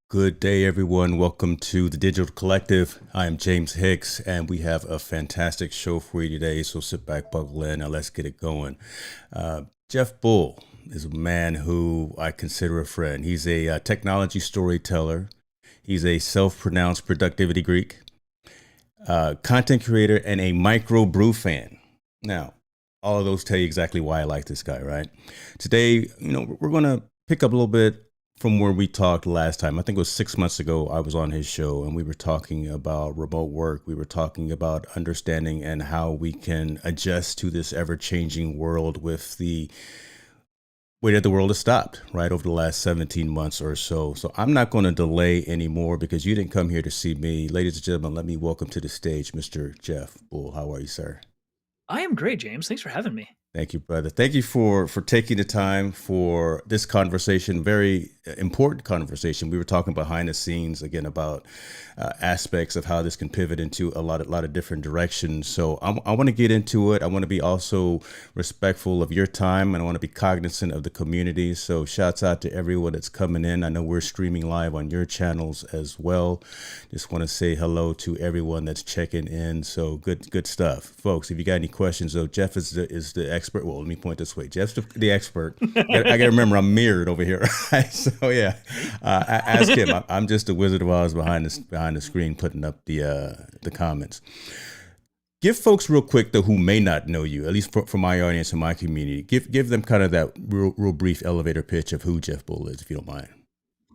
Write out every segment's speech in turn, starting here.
Good day, everyone. Welcome to the Digital Collective. I am James Hicks, and we have a fantastic show for you today. So sit back, buckle in, and let's get it going. Jeff Bull is a man who I consider a friend. He's a technology storyteller. He's a self-pronounced productivity geek, content creator, and a micro brew fan. Now, all of those tell you exactly why I like this guy, right? Today, we're going to pick up a little bit from where we talked last time. I think it was 6 months ago. I was on his show and we were talking about remote work. We were talking about understanding and how we can adjust to this ever changing world with the way that the world has stopped right over the last 17 months or so. So I'm not going to delay anymore because you didn't come here to see me. Ladies and gentlemen, let me welcome to the stage Mr. Jeff Bull. How are you, sir? I am great, James. Thanks for having me. Thank you, brother. Thank you for taking the time for this conversation. Very important conversation. We were talking behind the scenes again about aspects of how this can pivot into a lot of different directions. So I want to get into it. I want to be also respectful of your time, and I want to be cognizant of the community. So shouts out to everyone that's coming in. I know we're streaming live on your channels as well. Just want to say hello to everyone that's checking in. So good stuff, folks. If you got any questions, though, Jeff is the expert. Well, let me point this way. Jeff's the expert. I got to remember I'm mirrored over here. Right? So yeah, ask him. I'm just the Wizard of Oz behind the screen, putting up the comments. Give folks real quick though who may not know you, at least for my audience and my community. Give them kind of that real brief elevator pitch of who Jeff Bull is, if you don't mind.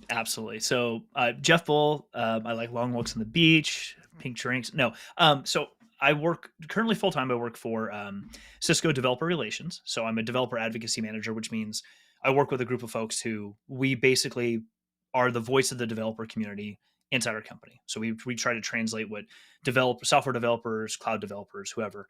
Absolutely. So, Jeff Bull, I like long walks on the beach, pink drinks. No, so I work currently full time. I work for Cisco Developer Relations. So I'm a developer advocacy manager, which means I work with a group of folks who we basically are the voice of the developer community inside our company. So we try to translate what software developers, cloud developers, whoever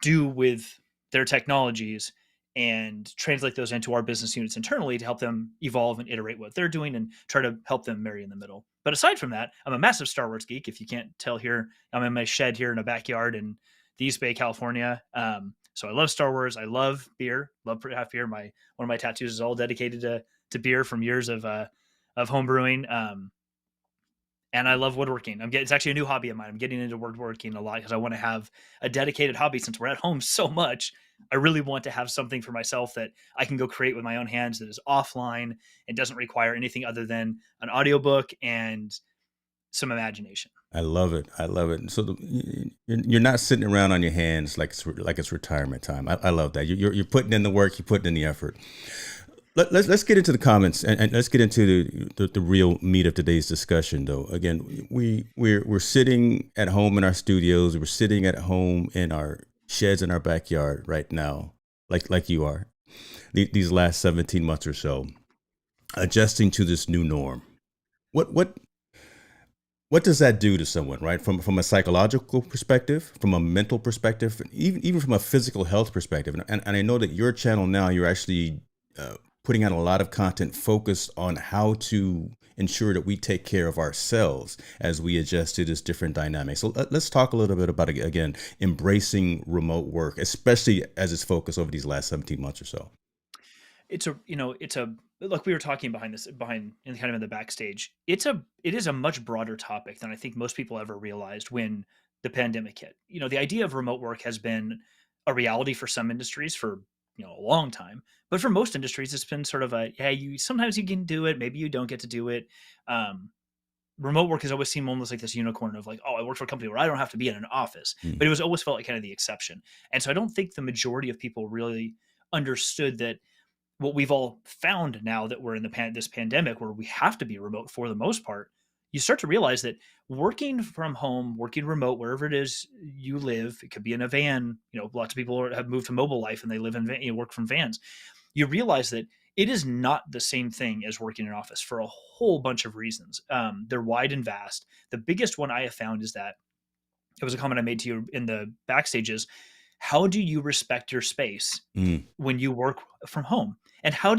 do with their technologies and translate those into our business units internally to help them evolve and iterate what they're doing and try to help them marry in the middle. But aside from that, I'm a massive Star Wars geek. If you can't tell here, I'm in my shed here in a backyard in the East Bay, California. So I love Star Wars. I love beer. Love craft beer. One of my tattoos is all dedicated to beer from years of home brewing. And I love woodworking. It's actually a new hobby of mine. I'm getting into woodworking a lot because I want to have a dedicated hobby since we're at home so much. I really want to have something for myself that I can go create with my own hands that is offline and doesn't require anything other than an audiobook and some imagination. I love it. I love it. So you're not sitting around on your hands like it's retirement time. I love that. You're putting in the work. You're putting in the effort. Let's get into the comments and let's get into the real meat of today's discussion. Though again, we're sitting at home in our studios. We're sitting at home in our sheds in our backyard right now, like you are. These last 17 months or so, adjusting to this new norm. What what does that do to someone, right? From a psychological perspective, from a mental perspective, even from a physical health perspective. And I know that your channel now, you're actually putting out a lot of content focused on how to ensure that we take care of ourselves as we adjust to this different dynamic. So let's talk a little bit about, again, embracing remote work, especially as it's focused over these last 17 months or so. It's a like we were talking behind and kind of in the backstage. It is a much broader topic than I think most people ever realized when the pandemic hit. The idea of remote work has been a reality for some industries for a long time, but for most industries, it's been sort of a yeah. You sometimes you can do it, maybe you don't get to do it. Um, Remote work has always seemed almost like this unicorn of like, oh, I work for a company where I don't have to be in an office, Mm. but it was always felt like kind of the exception. And so I don't think the majority of people really understood that what we've all found now that we're in this pandemic where we have to be remote for the most part, you start to realize that working from home, working remote, wherever it is you live, it could be in a van. Lots of people have moved to mobile life and they live in work from vans. You realize that it is not the same thing as working in an office for a whole bunch of reasons. They're wide and vast. The biggest one I have found is that it was a comment I made to you in the backstages. How do you respect your space Mm. when you work from home? And how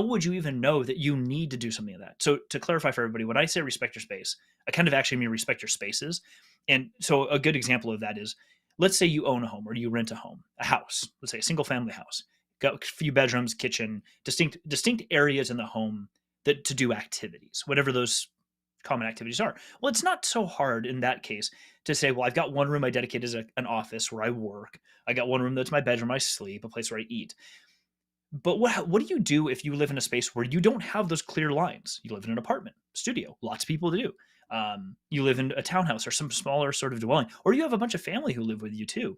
would you even know that you need to do something like that? So to clarify for everybody, when I say respect your space, I kind of actually mean respect your spaces. And so a good example of that is, let's say you own a home or you rent a house, let's say a single family house, got a few bedrooms, kitchen, distinct areas in the home that to do activities, whatever those common activities are. Well, it's not so hard in that case to say, well, I've got one room I dedicate as an office where I work. I got one room that's my bedroom, I sleep, a place where I eat. But what do you do if you live in a space where you don't have those clear lines? You live in an apartment, studio, lots of people to do. You live in a townhouse or some smaller sort of dwelling, or you have a bunch of family who live with you too.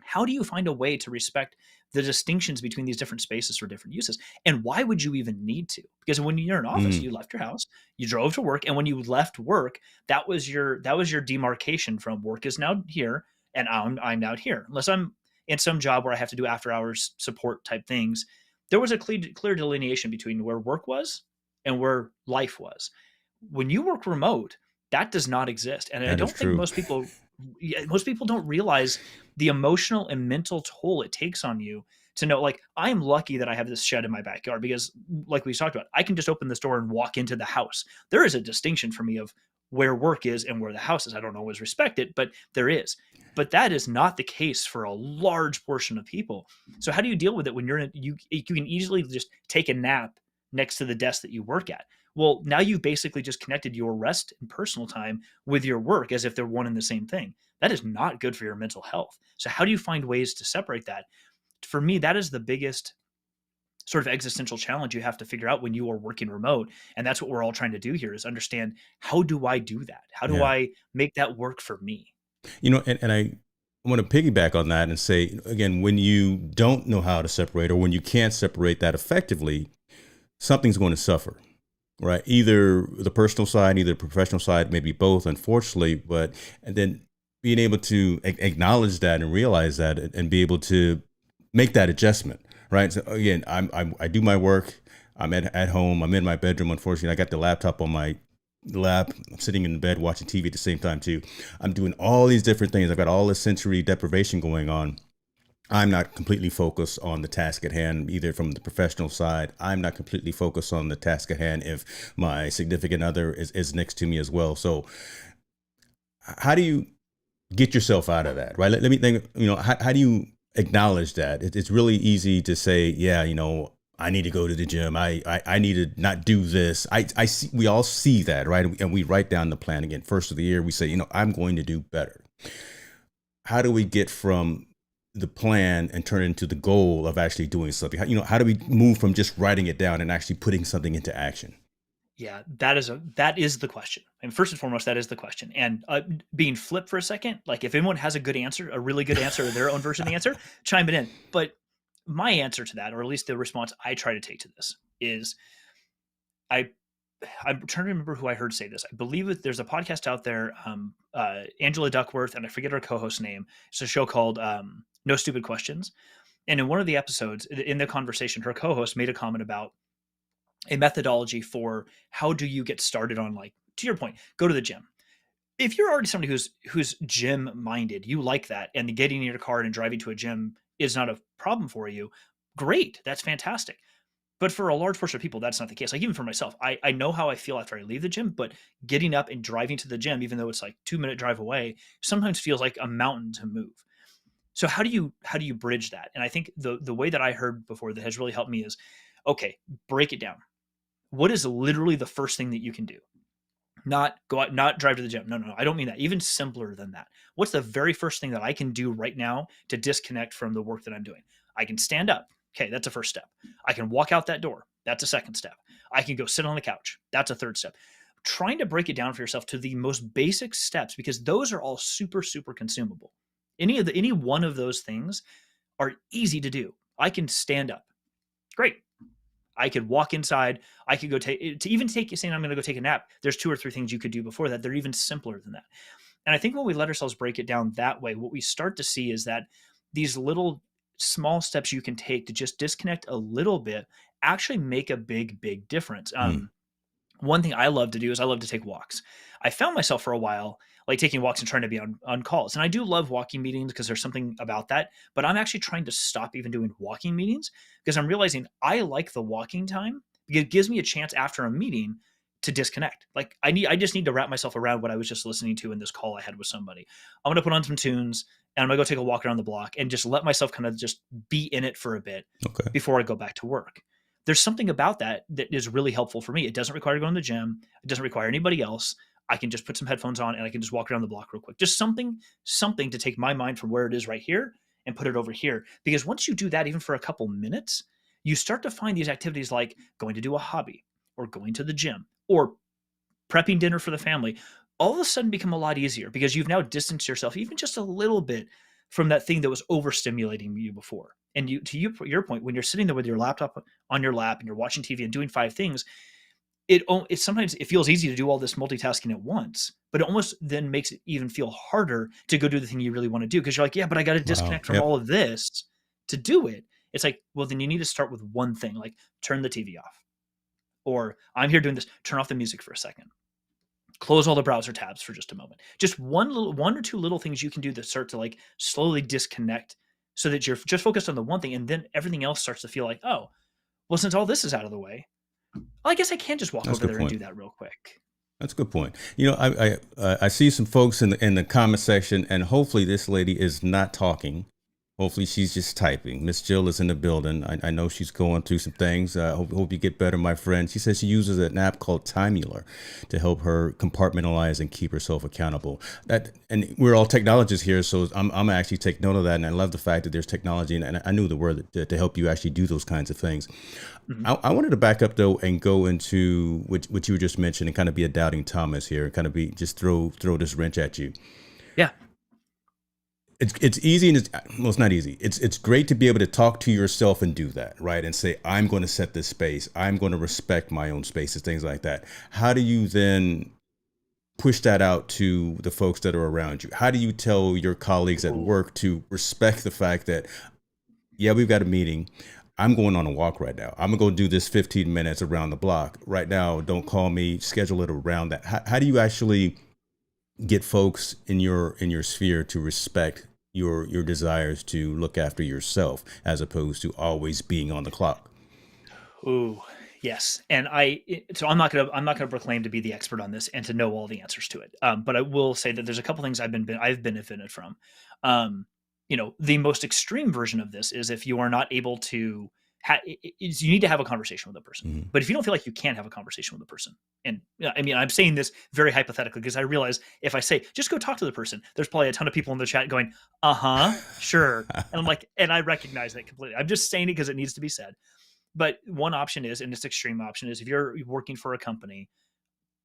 How do you find a way to respect the distinctions between these different spaces for different uses? And why would you even need to? Because when you're in office, Mm, you left your house, you drove to work, and when you left work, that was your demarcation from work is now here and I'm out here. Unless I'm in some job where I have to do after hours support type things, there was a clear delineation between where work was and where life was. When you work remote, that does not exist, and I that is don't think true. most people don't realize the emotional and mental toll it takes on you to know, like, I'm lucky that I have this shed in my backyard because, like we talked about, I can just open this door and walk into the house. There is a distinction for me of where work is and where the house is. I don't always respect it, but there is. But that is not the case for a large portion of people. So how do you deal with it when you can easily just take a nap next to the desk that you work at? Well, now you've basically just connected your rest and personal time with your work as if they're one and the same thing. That is not good for your mental health. So how do you find ways to separate that? For me, that is the biggest sort of existential challenge you have to figure out when you are working remote. And that's what we're all trying to do here is understand, how do I do that? How do Yeah. I make that work for me? And I want to piggyback on that and say, again, when you don't know how to separate or when you can't separate that effectively, something's going to suffer, right? Either the personal side, either the professional side, maybe both, unfortunately. But and then being able to acknowledge that and realize that and be able to make that adjustment, right? So again, I do my work. I'm at home. I'm in my bedroom. Unfortunately, I got the laptop on my lap. I'm sitting in bed watching TV at the same time too. I'm doing all these different things. I've got all this sensory deprivation going on. I'm not completely focused on the task at hand, either from the professional side. I'm not completely focused on the task at hand if my significant other is next to me as well. So, how do you get yourself out of that, right? Let me think, how do you acknowledge that? It's really easy to say, yeah, I need to go to the gym. I need to not do this. I see, we all see that, right? And we write down the plan again. First of the year, we say, I'm going to do better. How do we get from the plan and turn it into the goal of actually doing something? How do we move from just writing it down and actually putting something into action? Yeah, that is the question. And first and foremost, that is the question. And being flipped for a second, like if anyone has a good answer, a really good answer, or their own version of the answer, chime it in. But my answer to that, or at least the response I try to take to this, is I I'm trying to remember who I heard say this. I believe that there's a podcast out there, Angela Duckworth, and I forget her co-host name. It's a show called No Stupid Questions. And in one of the episodes, in the conversation, her co-host made a comment about a methodology for how do you get started on, like, to your point, go to the gym. If you're already somebody who's gym minded, you like that, and getting in your car and driving to a gym is not a problem for you, great, that's fantastic. But for a large portion of people, that's not the case. Like, even for myself, I know how I feel after I leave the gym, but getting up and driving to the gym, even though it's like 2 minute drive away, sometimes feels like a mountain to move. So how do you bridge that? And I think the way that I heard before that has really helped me is, okay, break it down. What is literally the first thing that you can do? Not go out, not drive to the gym. No, no, no. I don't mean that. Even simpler than that. What's the very first thing that I can do right now to disconnect from the work that I'm doing? I can stand up. Okay, that's a first step. I can walk out that door. That's a second step. I can go sit on the couch. That's a third step. Trying to break it down for yourself to the most basic steps, because those are all super, super consumable. Any one of those things are easy to do. I can stand up. Great. I could walk inside. I could go saying I'm going to go take a nap. There's two or three things you could do before that. They're even simpler than that. And I think when we let ourselves break it down that way, what we start to see is that these little small steps you can take to just disconnect a little bit actually make a big, big difference. Hmm. One thing I love to do is I love to take walks. I found myself for a while like taking walks and trying to be on calls. And I do love walking meetings because there's something about that. But I'm actually trying to stop even doing walking meetings because I'm realizing I like the walking time because it gives me a chance after a meeting to disconnect. Like I just need to wrap myself around what I was just listening to in this call I had with somebody. I'm gonna put on some tunes and I'm gonna go take a walk around the block and just let myself kind of just be in it for a bit Okay. before I go back to work. there's something about that that is really helpful for me. It doesn't require going to the gym. It doesn't require anybody else. I can just put some headphones on and I can just walk around the block real quick. Just something to take my mind from where it is right here and put it over here. Because once you do that, even for a couple minutes, you start to find these activities like going to do a hobby or going to the gym or prepping dinner for the family, all of a sudden become a lot easier because you've now distanced yourself even just a little bit from that thing that was overstimulating you before. And your point, when you're sitting there with your laptop on your lap and you're watching TV and doing five things, it sometimes it feels easy to do all this multitasking at once, but it almost then makes it even feel harder to go do the thing you really want to do because you're like, yeah, but I got to Wow. disconnect from Yep. all of this to do it. It's like, well, then you need to start with one thing, like turn the TV off, or I'm here doing this. Turn off the music for a second. Close all the browser tabs for just a moment. Just one or two little things you can do that start to like slowly disconnect so that you're just focused on the one thing and then everything else starts to feel like, oh, well, since all this is out of the way, well, I guess I can just walk That's a over good there and point. do that real quick. That's a good point. I see some folks in the comment section, and hopefully this lady is not talking. Hopefully she's just typing. Miss Jill is in the building. I know she's going through some things. Hope you get better, my friend. She says she uses an app called Timular to help her compartmentalize and keep herself accountable. And we're all technologists here, so I'm actually take note of that. And I love the fact that there's technology, and I knew the word to help you actually do those kinds of things. Mhm. I wanted to back up though and go into what you just mentioned and kind of be a doubting Thomas here, and kind of be just throw this wrench at you. Yeah. It's easy and it's not easy. It's great to be able to talk to yourself and do that, right? And say, I'm going to set this space. I'm going to respect my own spaces, things like that. How do you then push that out to the folks that are around you? How do you tell your colleagues at Ooh. work to respect the fact that, yeah, we've got a meeting. I'm going on a walk right now. I'm gonna go do this 15 minutes around the block right now. Don't call me. Schedule it around that. How do you actually get folks in your sphere to respect your desires to look after yourself as opposed to always being on the clock? Ooh, yes. And so I'm not gonna proclaim to be the expert on this and to know all the answers to it. But I will say that there's a couple things I've benefited from. The most extreme version of this is if you are not able to is you need to have a conversation with a person. Mhm. But if you don't feel like you can't have a conversation with a person, and I mean, I'm saying this very hypothetically because I realize if I say just go talk to the person, there's probably a ton of people in the chat going, "Uh huh, sure," and I'm like, and I recognize that completely. I'm just saying it because it needs to be said. But one option is, and this extreme option is, if you're working for a company,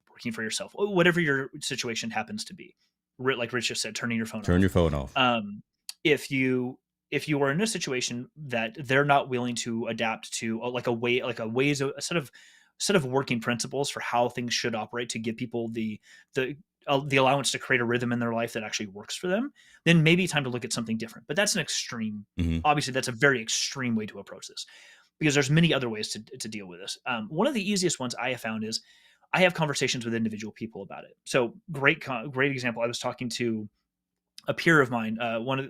working for yourself, whatever your situation happens to be, like Rich just said, turning your phone Turn off. your phone off. Um, if you are in a situation that they're not willing to adapt to, like a ways, a set of working principles for how things should operate to give people the allowance to create a rhythm in their life that actually works for them, then maybe time to look at something different. But that's an extreme. Hmm. Obviously, that's a very extreme way to approach this because there's many other ways to deal with this. One of the easiest ones I have found is I have conversations with individual people about it. So great example. I was talking to a peer of mine,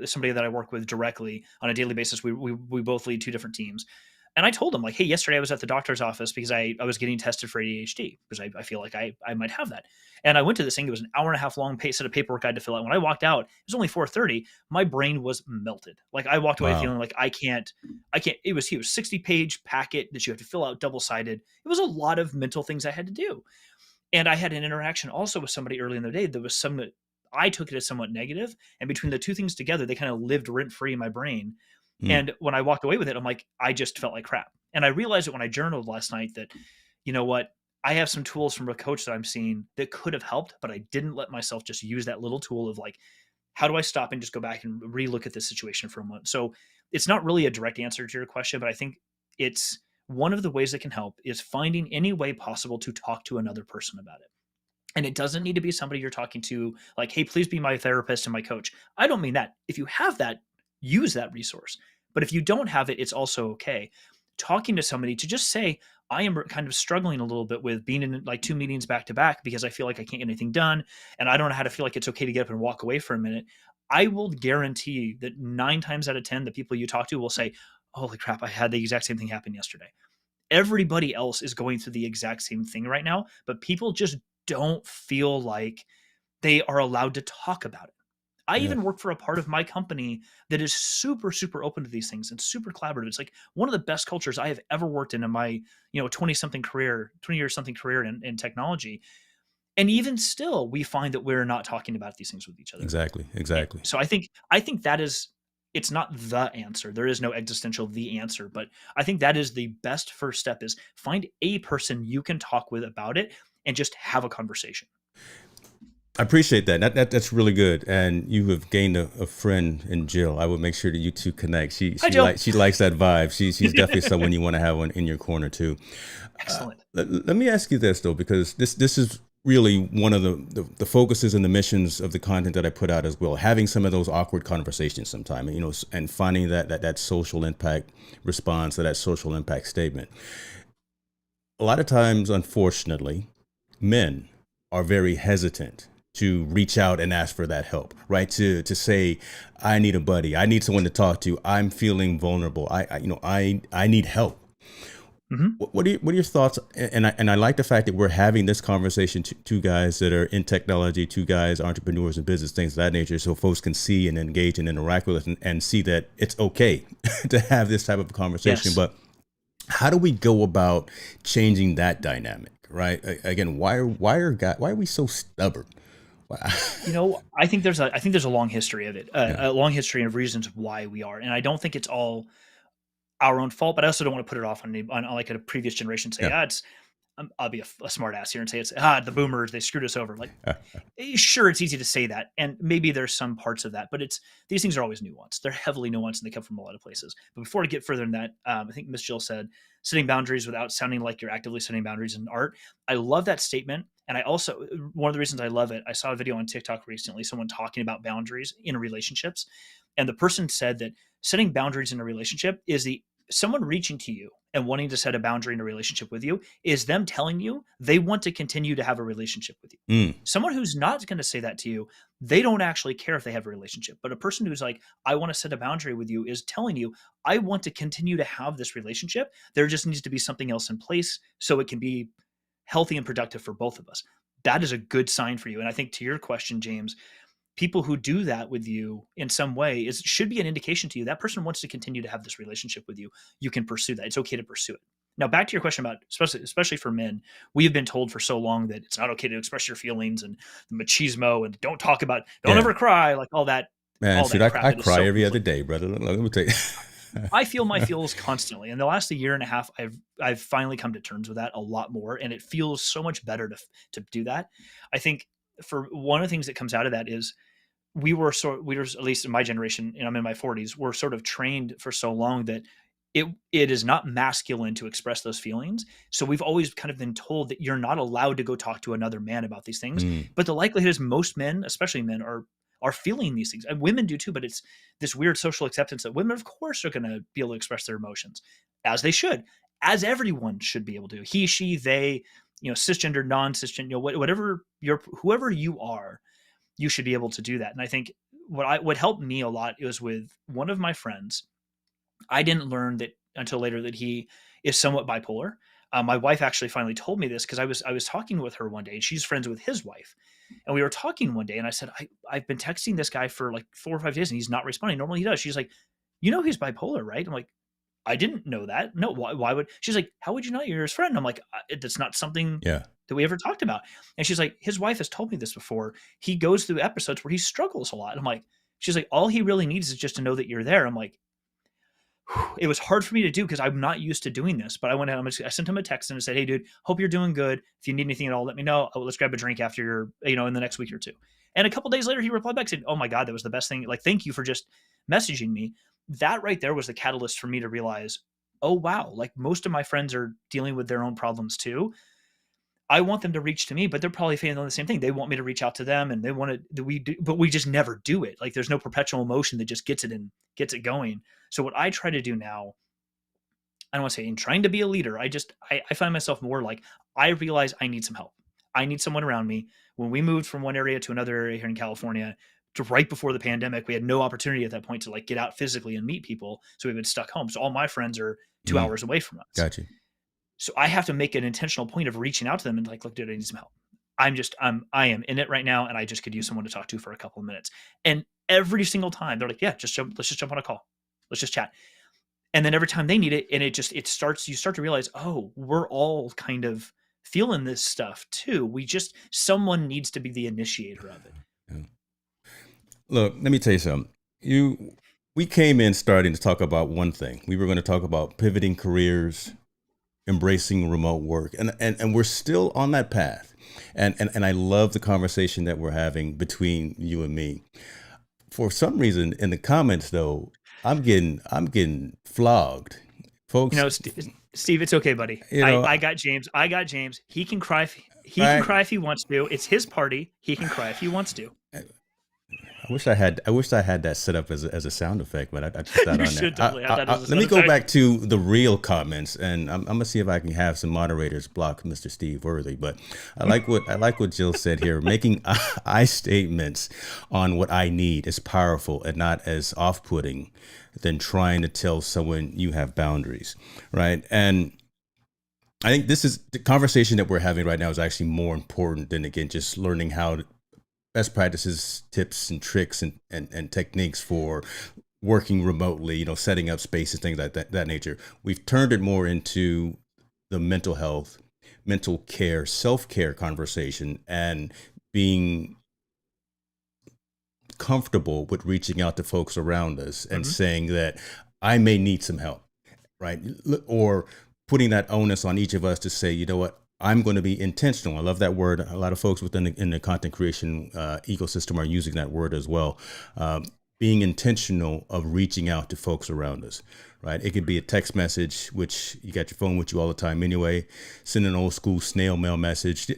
somebody that I work with directly on a daily basis. We both lead two different teams, and I told him like, hey, yesterday I was at the doctor's office because I was getting tested for ADHD because I feel like I might have that. And I went to this thing. It was an hour and a half long set of paperwork I had to fill out. When I walked out, it was only 4:30. My brain was melted. Like I walked away Wow. feeling like I can't. It was 60-page packet that you have to fill out double sided. It was a lot of mental things I had to do. And I had an interaction also with somebody early in the day that was some I took it as somewhat negative, and between the two things together, they kind of lived rent free in my brain. Mm. And when I walked away with it, I'm like, I just felt like crap. And I realized it when I journaled last night that, you know what, I have some tools from a coach that I'm seeing that could have helped, but I didn't let myself just use that little tool of like, how do I stop and just go back and relook at this situation for a moment? So it's not really a direct answer to your question, but I think it's one of the ways that can help is finding any way possible to talk to another person about it. And it doesn't need to be somebody you're talking to, like, hey, please be my therapist and my coach. I don't mean that. If you have that, use that resource. But if you don't have it, it's also okay. Talking to somebody to just say, I am kind of struggling a little bit with being in like two meetings back to back because I feel like I can't get anything done. And I don't know how to feel like it's okay to get up and walk away for a minute. I will guarantee that 9 times out of 10, the people you talk to will say, holy crap, I had the exact same thing happen yesterday. Everybody else is going through the exact same thing right now, but people just don't feel like they are allowed to talk about it. I Yeah, even work for a part of my company that is super, super open to these things and super collaborative. It's like one of the best cultures I have ever worked in my, 20 something career, 20 years something career in technology. And even still, we find that we're not talking about these things with each other. exactly, exactly. So I think that is, it's not the answer. There is no existential the answer, but I think that is the best first step is find a person you can talk with about it and just have a conversation. I appreciate that. That's really good. And you have gained a friend in Jill. I would make sure that you two connect. She Hi, she Jill. like she likes that vibe. She's definitely someone you want to have one in your corner too. Excellent. Let me ask you this though, because this is really one of the focuses and the missions of the content that I put out as well. Having some of those awkward conversations sometime, and finding that social impact response to that social impact statement. A lot of times, unfortunately, men are very hesitant to reach out and ask for that help, right? To say, I need a buddy, I need someone to talk to, I'm feeling vulnerable, I need help. Hmm. What are your thoughts? And I like the fact that we're having this conversation, two guys that are in technology, two guys entrepreneurs and business things of that nature, so folks can see and engage and interact with us and see that it's okay to have this type of conversation. Yes. But how do we go about changing that dynamic, right? Again, why are we so stubborn? Why- I think there's a long history of it, yeah, a long history of reasons why we are, and I don't think it's all our own fault, but I also don't want to put it off on like a previous generation. Say, yeah, it's I'll be a smart ass here and say it's the boomers, they screwed us over. Like, uh, sure, it's easy to say that, and maybe there's some parts of that, but it's these things are always nuanced. They're heavily nuanced, and they come from a lot of places. But before I get further than that, I think Miss Jill said setting boundaries without sounding like you're actively setting boundaries in art. I love that statement, and I also one of the reasons I love it. I saw a video on TikTok recently, someone talking about boundaries in relationships, and the person said that setting boundaries in a relationship is the someone reaching to you and wanting to set a boundary in a relationship with you is them telling you they want to continue to have a relationship with you. mm, Someone who's not going to say that to you, they don't actually care if they have a relationship. But a person who's like, I want to set a boundary with you is telling you, I want to continue to have this relationship. There just needs to be something else in place so it can be healthy and productive for both of us. That is a good sign for you. And I think to your question, James, people who do that with you in some way is should be an indication to you that person wants to continue to have this relationship with you. You can pursue that. It's okay to pursue it. Now, back to your question about especially for men, we have been told for so long that it's not okay to express your feelings and the machismo and don't yeah, ever cry, like man, all shoot, that I crap that is cry so every other conflicting. day, brother. Let me tell you. I feel my feels constantly. In the last year and a half, I've finally come to terms with that a lot more, and it feels so much better to do that. I think for one of the things that comes out of that is we were at least in my generation, and I'm in my 40s, we're sort of trained for so long that it is not masculine to express those feelings. So we've always kind of been told that you're not allowed to go talk to another man about these things. Mm, But the likelihood is most men, especially men, are feeling these things. And women do too, but it's this weird social acceptance that women, of course, are going to be able to express their emotions as they should, as everyone should be able to. He, she, they, cisgender, non-cisgender, whatever whoever you are, you should be able to do that. And I think what helped me a lot was with one of my friends. I didn't learn that until later that he is somewhat bipolar. My wife actually finally told me this because I was talking with her one day, and she's friends with his wife, and we were talking one day, and I said I've been texting this guy for like 4 or 5 days, and he's not responding. Normally he does. She's like, he's bipolar, right? I'm like, I didn't know that. No, why would she's like, how would you not? You're his friend. I'm like, that's not something yeah, that we ever talked about. And she's like, his wife has told me this before. He goes through episodes where he struggles a lot. I'm like, she's like, all he really needs is just to know that you're there. I'm like, it was hard for me to do because I'm not used to doing this. But I sent him a text and I said, hey, dude, hope you're doing good. If you need anything at all, let me know. Let's grab a drink after in the next week or two. And a couple days later, he replied back, said, oh my God, that was the best thing. Like, thank you for just messaging me. That right there was the catalyst for me to realize, oh, wow, like most of my friends are dealing with their own problems too. I want them to reach to me, but they're probably feeling the same thing. They want me to reach out to them, and they want to. We do, but we just never do it. Like there's no perpetual emotion that just gets it going. So what I try to do now, I don't want to say in trying to be a leader. I find myself more like I realize I need some help. I need someone around me. When we moved from one area to another area here in California, to right before the pandemic, we had no opportunity at that point to like get out physically and meet people. So we've been stuck home. So all my friends are two mm, hours away from us. got you. So I have to make an intentional point of reaching out to them and like, look, dude, I need some help. I am in it right now, and I just could use someone to talk to for a couple of minutes. And every single time they're like, yeah, let's just jump on a call. Let's just chat. And then every time they need it, and you start to realize, oh, we're all kind of feeling this stuff too. Someone needs to be the initiator of it. Yeah. Look, let me tell you something. We came in starting to talk about one thing. We were going to talk about pivoting careers, embracing remote work, and we're still on that path. And I love the conversation that we're having between you and me. For some reason, in the comments though, I'm getting flogged, You folks. know, Steve, it's okay, buddy. You I know, I got James. I got James. He can cry. He can right? cry if he wants to. It's his party. He can cry if he wants to. I wish I had that set up as a sound effect, but I just not You on there. should totally have that as a Let sound me go effect. back to the real comments, and I'm gonna see if I can have some moderators block Mr. Steve Worthy. But I like what Jill said here. Making I statements on what I need is powerful and not as off-putting than trying to tell someone you have boundaries, right? And I think this is the conversation that we're having right now is actually more important than again just learning how to best practices, tips, and tricks and techniques for working remotely, setting up spaces, things like that nature. We've turned it more into the mental health, mental care, self care conversation, and being comfortable with reaching out to folks around us and Hmm. saying that I may need some help, right? Or putting that onus on each of us to say, you know what, I'm going to be intentional. I love that word. A lot of folks within in the content creation ecosystem are using that word as well. Um, Being intentional of reaching out to folks around us, right? It could be a text message, which you got your phone with you all the time anyway. Send an old school snail mail message.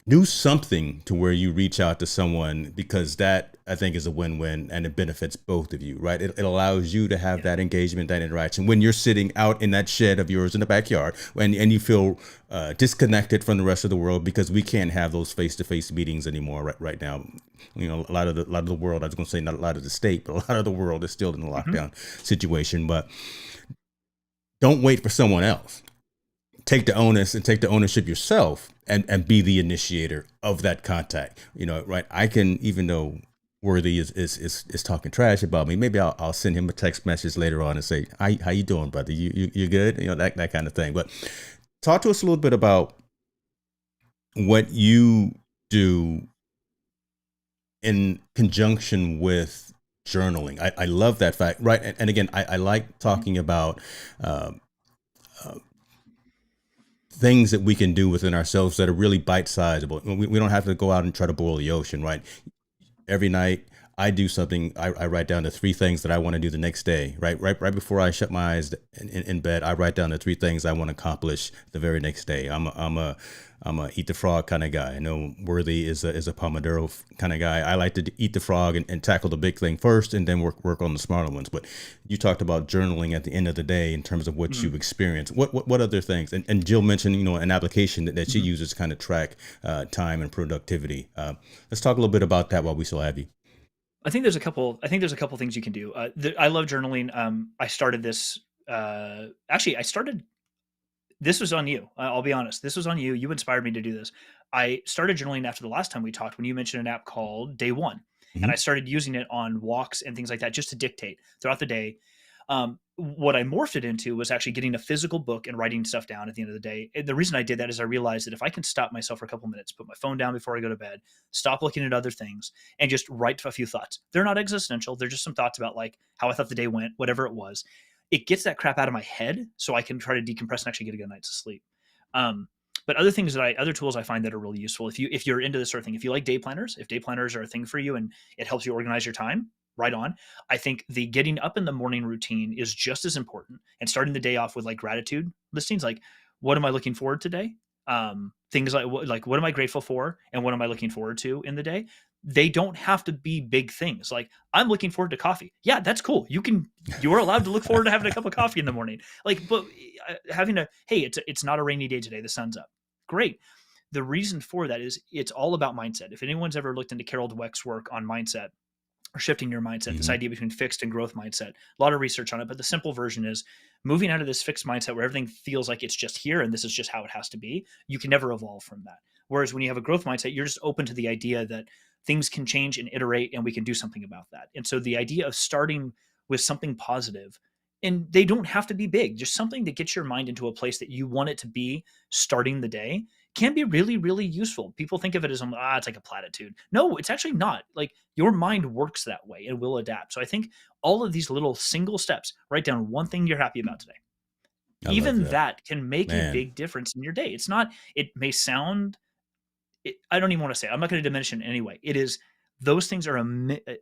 Do something to where you reach out to someone, because that I think is a win-win and it benefits both of you, right? It allows you to have Yeah. that engagement, that interaction when you're sitting out in that shed of yours in the backyard and you feel disconnected from the rest of the world, because we can't have those face-to-face meetings anymore right now. A lot of the world, I was going to say not a lot of the state, but a lot of the world is still in a Hmm. lockdown situation. But don't wait for someone else. Take the onus and take the ownership yourself, and be the initiator of that contact. Right? I can, even though Worthy is talking trash about me, maybe I'll send him a text message later on and say, how you doing, brother? You good? That kind of thing. But talk to us a little bit about what you do in conjunction with journaling. I love that fact, right? And again, I like talking about uh, uh, things that we can do within ourselves that are really bite sizable. We don't have to go out and try to boil the ocean, right? Every night I do something. I write down the three things that I want to do the next day. Right before I shut my eyes in bed, I write down the three things I want to accomplish the very next day. I'm a eat the frog kind of guy. I know Worthy is a Pomodoro kind of guy. I like to eat the frog and tackle the big thing first, and then work on the smaller ones. But you talked about journaling at the end of the day in terms of what Hmm. you experience. What other things? And Jill mentioned an application that she Hmm. uses to kind of track time and productivity. Let's talk a little bit about that while we still have you. I think there's a couple things you can do. I love journaling. I started this. Actually, I started. This was on you. I'll be honest. This was on you. You inspired me to do this. I started journaling after the last time we talked when you mentioned an app called Day One, and I Hmm. started using it on walks and things like that just to dictate throughout the day. What I morphed it into was actually getting a physical book and writing stuff down at the end of the day. And the reason I did that is I realized that if I can stop myself for a couple minutes, put my phone down before I go to bed, stop looking at other things, and just write a few thoughts. They're not existential. They're just some thoughts about like how I thought the day went, whatever it was. It gets that crap out of my head so I can try to decompress and actually get a good night's sleep. Um, but other tools I find that are really useful if you're into this sort of thing, if you like day planners, if day planners are a thing for you and it helps you organize your time, right on. I think the getting up in the morning routine is just as important, and starting the day off with like gratitude listings, like what am I looking forward today? Things like what am I grateful for, and what am I looking forward to in the day? They don't have to be big things. Like I'm looking forward to coffee. Yeah, that's cool. You're allowed to look forward to having a cup of coffee in the morning. Like, but having a hey, it's not a rainy day today. The sun's up. Great. The reason for that is it's all about mindset. If anyone's ever looked into Carol Dweck's work on mindset, or shifting your mindset, this Hmm. idea between fixed and growth mindset. A lot of research on it, but the simple version is moving out of this fixed mindset where everything feels like it's just here and this is just how it has to be. You can never evolve from that. Whereas when you have a growth mindset, you're just open to the idea that things can change and iterate, and we can do something about that. And so the idea of starting with something positive, and they don't have to be big, just something that gets your mind into a place that you want it to be starting the day, can be really, really useful. People think of it as, it's like a platitude. No, it's actually not. Like, your mind works that way and will adapt. So I think all of these little single steps, write down one thing you're happy about today. I love Even that, that can make a man. big difference in your day. It's not, it may sound, I don't even want to say, I'm not going to diminish it in any way. It is, those things are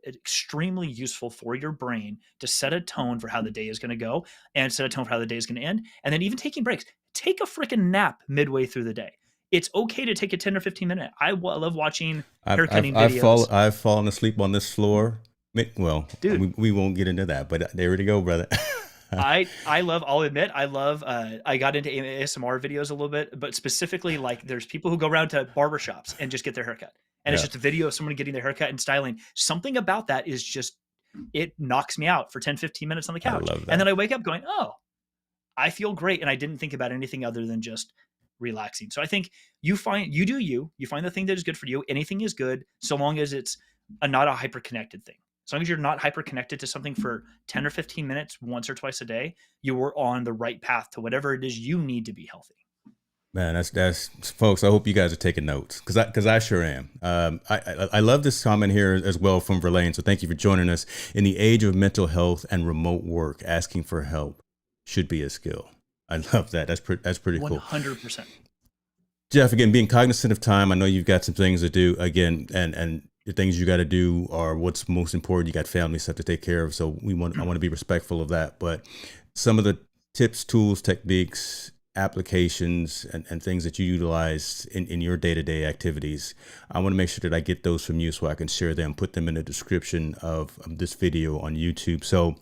extremely useful for your brain to set a tone for how the day is going to go and set a tone for how the day is going to end. And then even taking breaks, take a freaking nap midway through the day. It's okay to take a 10 or 15 minute. I love watching haircutting videos. I've fallen asleep on this floor. Well, Dude, we won't get into that, but there we go, brother. I'll admit, I love, I got into ASMR videos a little bit, but specifically, like, there's people who go around to barbershops and just get their haircut. And it's Yeah, just a video of someone getting their haircut and styling. Something about that is just, it knocks me out for 10, 15 minutes on the I couch. love And that. then I wake up going, oh, I feel great. And I didn't think about anything other than just relaxing. So I think you find, you find the thing that is good for you. Anything is good so long as it's not a hyper connected thing. As long as you're not hyper connected to something for 10 or 15 minutes once or twice a day, you are on the right path to whatever it is you need to be healthy. Man, that's folks. I hope you guys are taking notes because I sure am. I love this comment here as well from Verlaine. So thank you for joining us. In the age of mental health and remote work, asking for help should be a skill. I love that. That's pretty cool. 100%. Jeff, again, being cognizant of time. I know you've got some things to do again, and the things you got to do are what's most important. You got family stuff to take care of, so I want to be respectful of that. But some of the tips, tools, techniques, applications, and things that you utilize in your day-to-day activities, I want to make sure that I get those from you so I can share them, put them in the description of this video on YouTube, so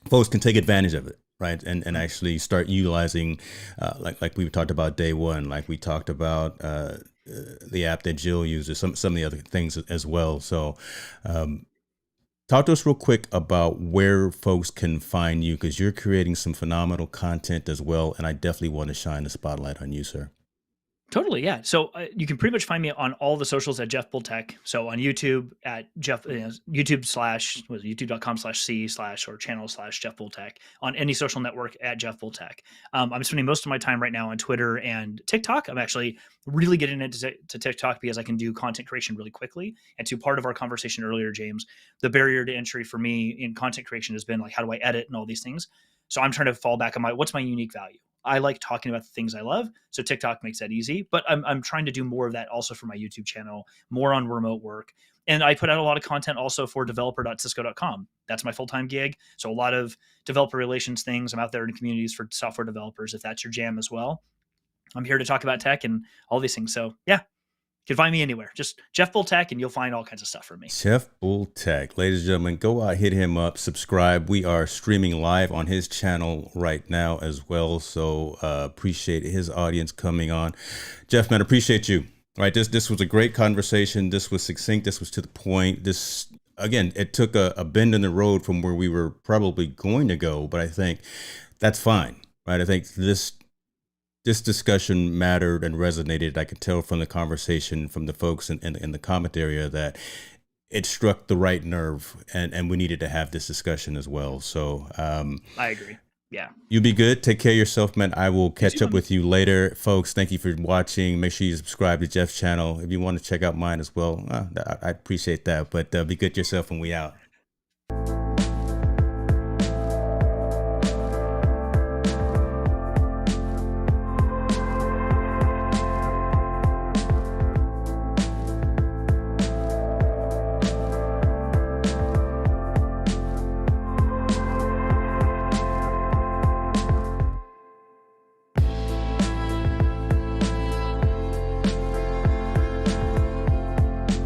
folks can take advantage of it, right? And actually start utilizing, like we talked about day one, like we talked about the app that Jill uses, some of the other things as well. So talk to us real quick about where folks can find you, because you're creating some phenomenal content as well, and I definitely want to shine the spotlight on you, sir. Totally, yeah. So you can pretty much find me on all the socials at Jeff Bull Tech. So on YouTube at Jeff, YouTube slash, was youtube.com/c/ or channel/Jeff Bull Tech, on any social network at Jeff Bull Tech. I'm spending most of my time right now on Twitter and TikTok. I'm actually really getting into TikTok because I can do content creation really quickly. And to part of our conversation earlier, James, the barrier to entry for me in content creation has been like, how do I edit and all these things? So I'm trying to fall back on what's my unique value? I like talking about the things I love. So TikTok makes that easy, but I'm trying to do more of that also for my YouTube channel, more on remote work. And I put out a lot of content also for developer.cisco.com. That's my full-time gig. So a lot of developer relations things. I'm out there in communities for software developers, if that's your jam as well. I'm here to talk about tech and all these things. So yeah, you can find me anywhere. Just Jeff Bull Tech, and you'll find all kinds of stuff from me. Jeff Bull Tech, ladies and gentlemen, go out, hit him up, subscribe. We are streaming live on his channel right now as well. So appreciate his audience coming on. Jeff, man, appreciate you. All right, this was a great conversation. This was succinct. This was to the point. This, again, it took a bend in the road from where we were probably going to go, but I think that's fine, right? I think this discussion mattered and resonated. I could tell from the conversation from the folks in the comment area that it struck the right nerve, and we needed to have this discussion as well. So I agree. Yeah. You be good. Take care of yourself, man. I will catch up man. with you later. Folks, thank you for watching. Make sure you subscribe to Jeff's channel. If you want to check out mine as well, I appreciate that. But be good to yourself, and we out.